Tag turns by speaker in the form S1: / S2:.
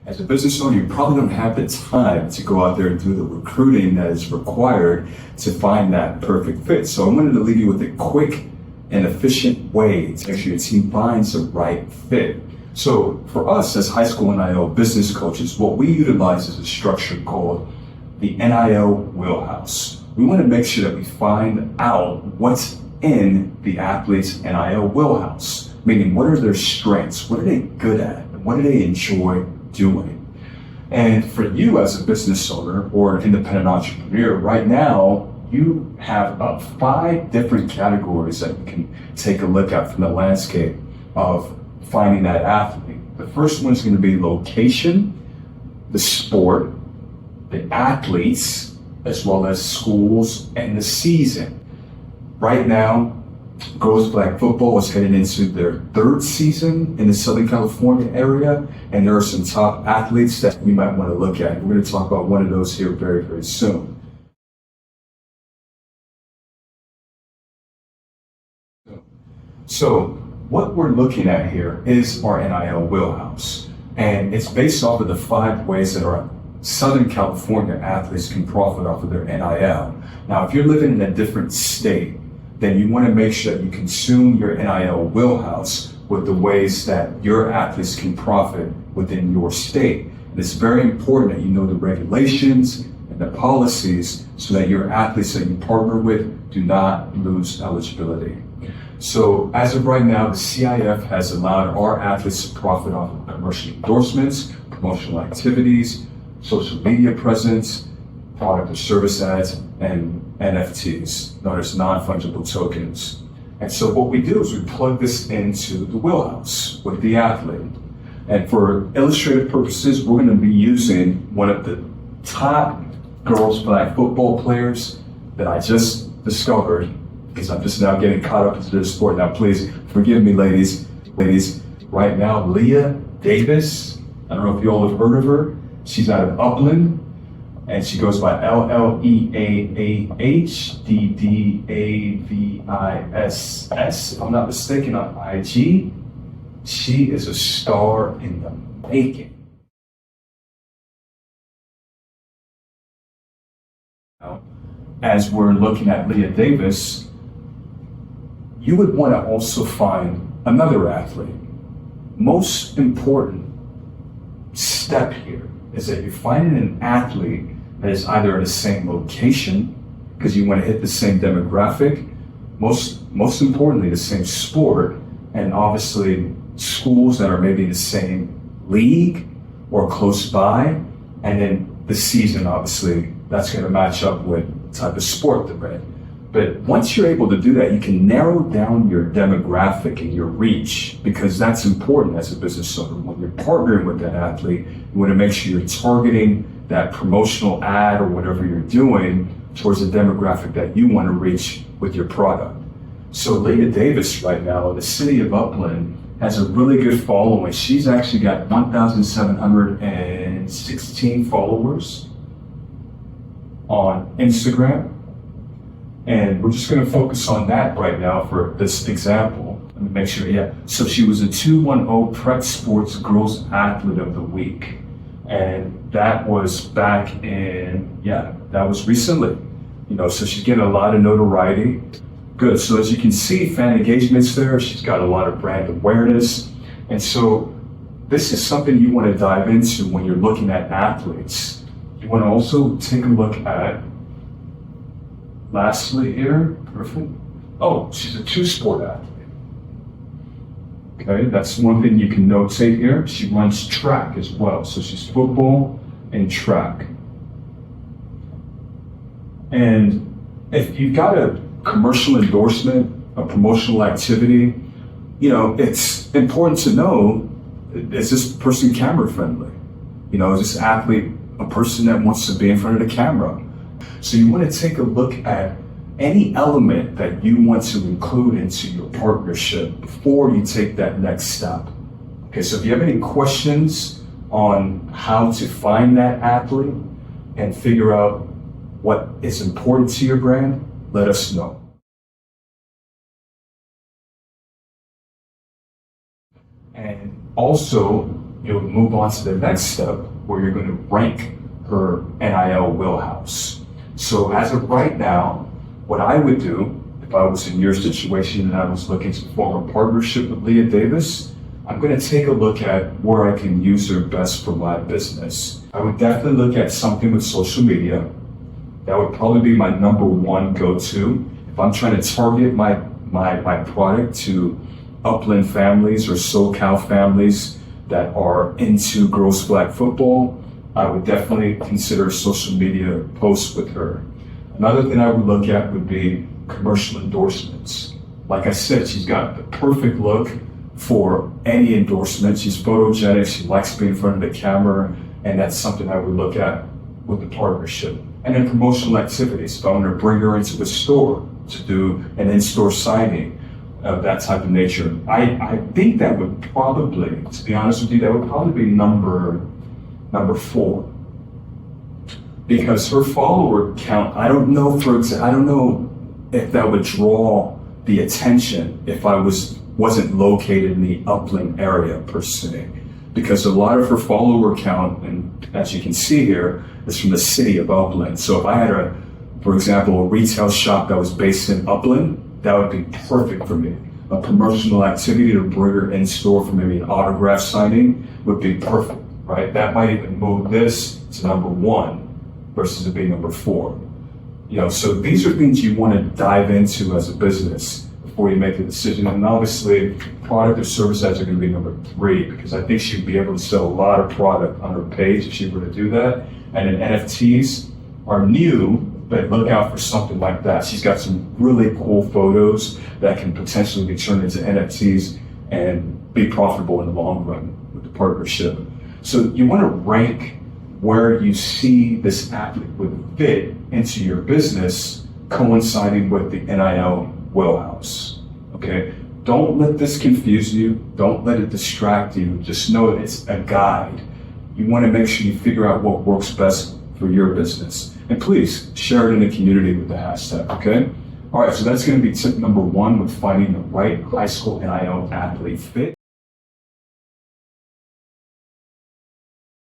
S1: As a business owner, you probably don't have the time to go out there and do the recruiting that is required to find that perfect fit. So I wanted to leave you with a quick and efficient way to make sure your team finds the right fit. So for us as high school NIL business coaches, what we utilize is a structure called the NIL wheelhouse. We want to make sure that we find out what's in the athlete's NIL wheelhouse, meaning what are their strengths, what are they good at, and what do they enjoy doing. And for you as a business owner or an independent entrepreneur, right now, you have about 5 different categories that you can take a look at from the landscape of finding that athlete. The first one is going to be location, the sport, the athletes, as well as schools and the season. Right now, girls flag football is heading into their 3rd season in the Southern California area, and there are some top athletes that we might want to look at. We're going to talk about one of those here very, very soon. So what we're looking at here is our NIL wheelhouse, and it's based off of the 5 ways that our Southern California athletes can profit off of their NIL. Now, if you're living in a different state, then you want to make sure that you consume your NIL wheelhouse with the ways that your athletes can profit within your state. And it's very important that you know the regulations and the policies so that your athletes that you partner with do not lose eligibility. So as of right now, the CIF has allowed our athletes to profit off of commercial endorsements, promotional activities, social media presence, product or service ads, and NFTs, known as non-fungible tokens. And so what we do is we plug this into the wheelhouse with the athlete. And for illustrative purposes, we're going to be using one of the top girls flag football players that I just discovered, because I'm just now getting caught up into the sport. Now, please forgive me, ladies. Right now, Leah Davis, I don't know if you all have heard of her. She's out of Upland, and she goes by LLEAHDDAVISS, if I'm not mistaken, on IG. She is a star in the making. As we're looking at Leah Davis, you would want to also find another athlete. Most important step here is that you're finding an athlete that is either in the same location, because you want to hit the same demographic, most importantly, the same sport, and obviously schools that are maybe in the same league or close by, and then the season, obviously, that's going to match up with the type of sport they're in. But once you're able to do that, you can narrow down your demographic and your reach, because that's important as a business owner. When you're partnering with that athlete, you want to make sure you're targeting that promotional ad or whatever you're doing towards a demographic that you want to reach with your product. So Leah Davis right now in the city of Upland has a really good following. She's actually got 1,716 followers on Instagram. And we're just going to focus on that right now for this example. Let me make sure, yeah. So she was a 210 Prep Sports Girls Athlete of the Week. And that was back in, that was recently. So she's getting a lot of notoriety. Good, so as you can see, fan engagement's there. She's got a lot of brand awareness. And so this is something you want to dive into when you're looking at athletes. You want to also take a look at, lastly here, perfect. Oh, she's a 2-sport athlete. Okay, that's one thing you can notate here. She runs track as well. So she's football and track. And if you've got a commercial endorsement, a promotional activity, it's important to know, is this person camera friendly? Is this athlete a person that wants to be in front of the camera? So you want to take a look at any element that you want to include into your partnership before you take that next step. Okay, so if you have any questions on how to find that athlete and figure out what is important to your brand, let us know. And also, you'll move on to the next step where you're going to rank her NIL wheelhouse. So as of right now, what I would do if I was in your situation and I was looking to form a partnership with Leah Davis, I'm going to take a look at where I can use her best for my business. I would definitely look at something with social media. That would probably be my number one go-to. If I'm trying to target my product to Upland families or SoCal families that are into girls flag football, I would definitely consider social media posts with her. Another thing I would look at would be commercial endorsements. Like I said, she's got the perfect look for any endorsement. She's photogenic, she likes being in front of the camera, and that's something I would look at with the partnership. And then promotional activities. If I want to bring her into the store to do an in-store signing of that type of nature, I think that would probably, to be honest with you, that would probably be number 4. Because her follower count, I don't know if that would draw the attention if I wasn't located in the Upland area per se. Because a lot of her follower count, and as you can see here, is from the city of Upland. So if I had for example, a retail shop that was based in Upland, that would be perfect for me. A promotional activity to bring her in store for maybe an autograph signing would be perfect, right? That might even move this to number 1 versus it being number 4. So these are things you want to dive into as a business before you make a decision. And obviously, product or service ads are going to be number 3, because I think she'd be able to sell a lot of product on her page if she were to do that. And then NFTs are new, but look out for something like that. She's got some really cool photos that can potentially be turned into NFTs and be profitable in the long run with the partnership. So you want to rank where you see this athlete would fit into your business, coinciding with the NIL wheelhouse. Okay? Don't let this confuse you. Don't let it distract you. Just know that it's a guide. You want to make sure you figure out what works best for your business. And please share it in the community with the hashtag, okay? All right, so that's going to be tip number 1 with finding the right high school NIL athlete fit.